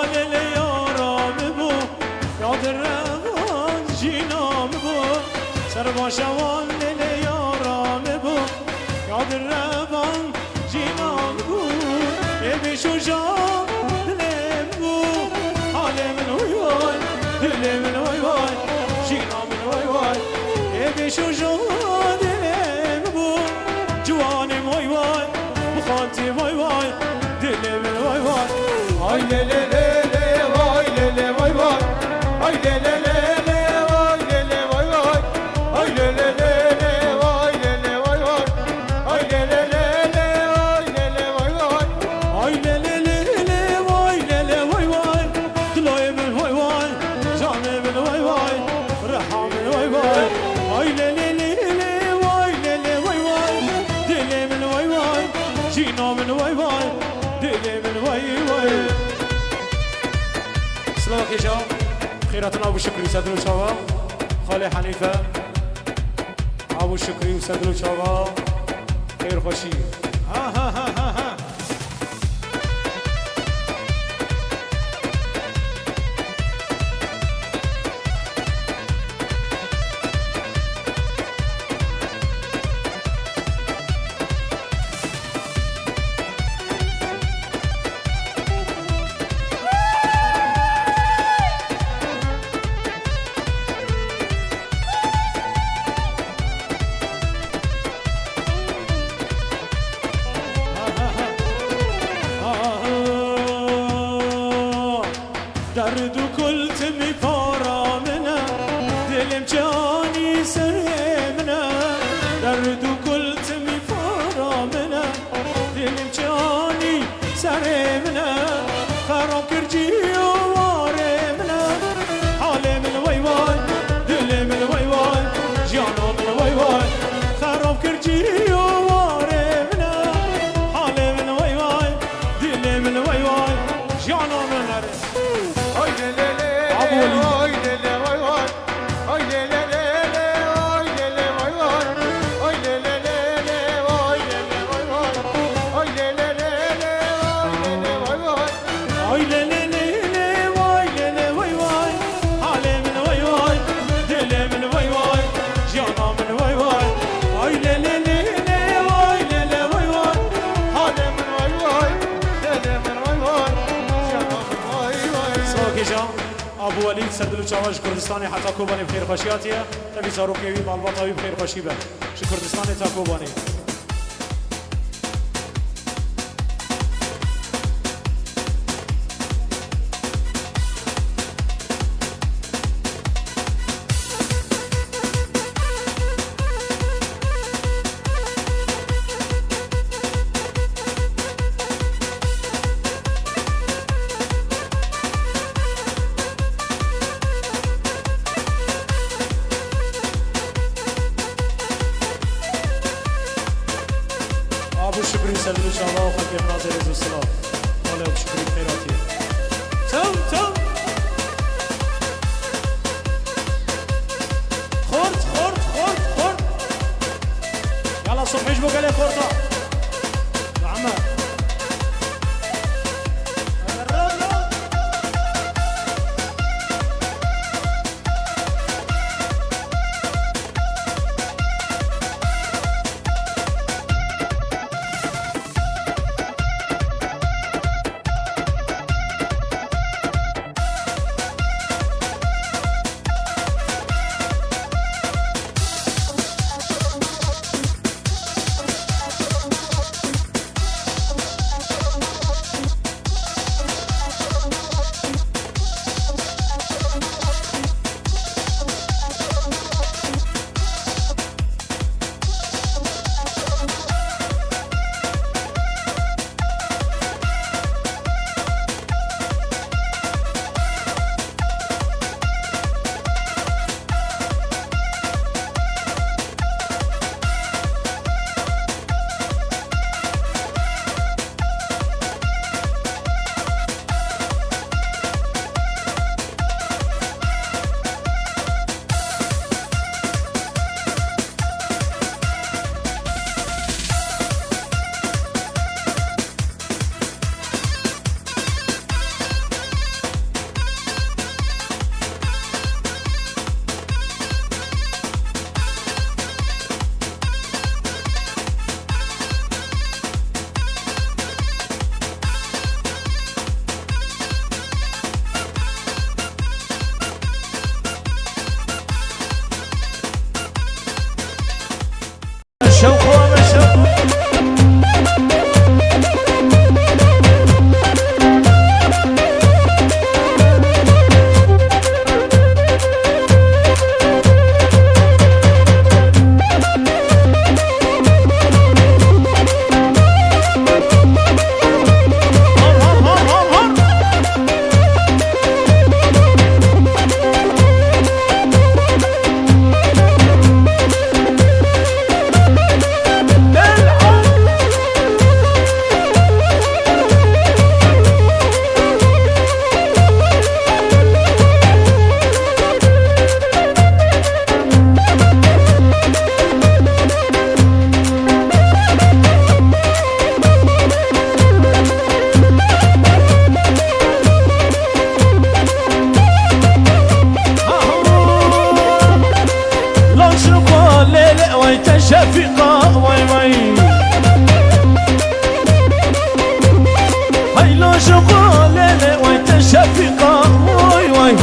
لل یارم بو یاد روان جینام بو سرباشوان لل یارم بو یاد روان جینام بو بشو جان دلم بو حال من وای وای دل من وای وای جینام من وای وای بشو جان دلم بو جوانم وای وای بخاطی وای وای دل من وای وای آی له له له وای له له وای وای آی له له له وای له له وای وای آی له له له وای له له وای وای آی له له له وای له له وای وای آی له له له وای له له وای وای دلای من وای وای جان من وای وای رها من وای وای آی له له له وای له له وای وای دل من وای وای جینا من وای وای دل من وای وای سلام جا خيراتنا ابو شكري وسدلو شوا خالي حنيفه ابو شكري وسدلو شوا خير خوشي ها ها ها ها, ها. درد و کل تمی پارا منه دلم جانی سر منه درد و کل تمی پارا منه دلم جانی سر منه خراب کرجی و وار منه حال من وای وای دل من وای وای جانا من وای وای خراب کرجی و وار منه حال من وای وای دل من وای وای جانا من آی له له له وای له له وای وای آی له له له وای له له وای وای آی له له له وای له له وای وای آی له له له وای له له وای وای آی له له له وای له له وای وای حال من وای وای دل من وای وای جانا من وای وای آی له له له وای له له وای وای حال من وای وای دل من وای وای جانا من وای وای ساکی جان ابو ولید سدلو چاواش کردستانی حتی کوبانی بخیر خوشیاتیه تبی زاروکیوی بالباطاوی بخیر خوشی به چه کردستانی تا کوبانی ابو شکری سدلو چاوا و خلق ناظر رضا السلام حالا ابو شکری خیراتیه تم تم خورد خورد خورد خورد يلا صبحيش بقى خورده نعم شفيقة واي واي هاي لا شوقة ليلي وانت شفيقة واي واي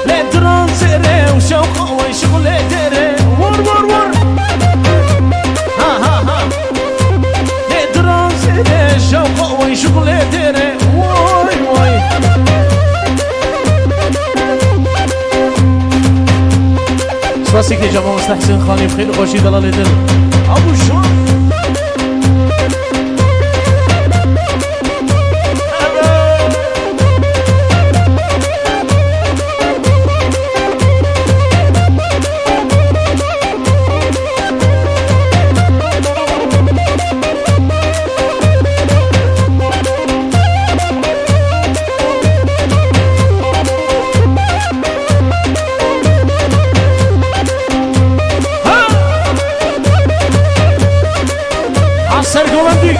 لا ترانزيري وشوقة واي شغلي ديري ور ور ور ها ها ها لا ترانزيري شوقة واي شغلي ديري واي واي راسك يا جماعة مستحسن خاني بخير وخوشي ضلال دل أبو شوف سرقوندي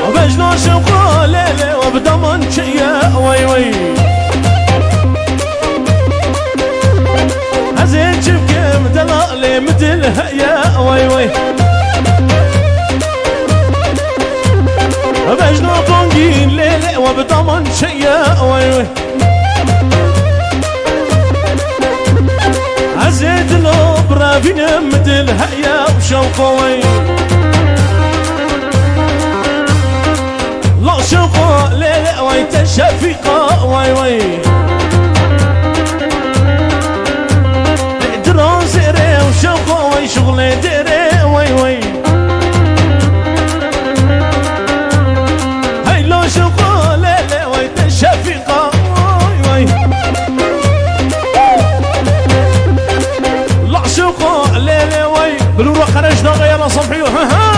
وبجنا شوقه ليلة وبدمن شيا وي وي زين شبكم دلالي مثل هيا وي وي بجنا طنقين ليلة وبضمن شيا وي وي عزيت الأوبرا فينا مثل هيا وشوقه وي لا شوقه ليلة ويت شفيقة وي وي وشوقه وي شغلي ديري وي وي هاي لو شوقه ليلي وي تشفيقه وي وي لا شوقه ليلي وي بالورا خرجنا غير صبحيو ها ها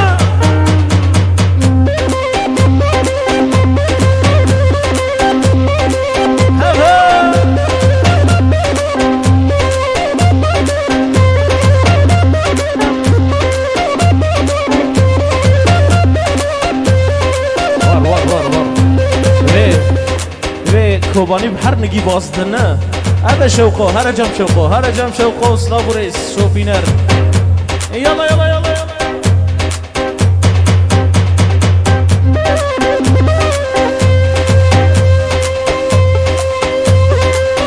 كوباني بحر نجي باصدنا هذا شوقه هرجم شوقه هرجم شوقه سلافوريس شوفينر يلا يلا يلا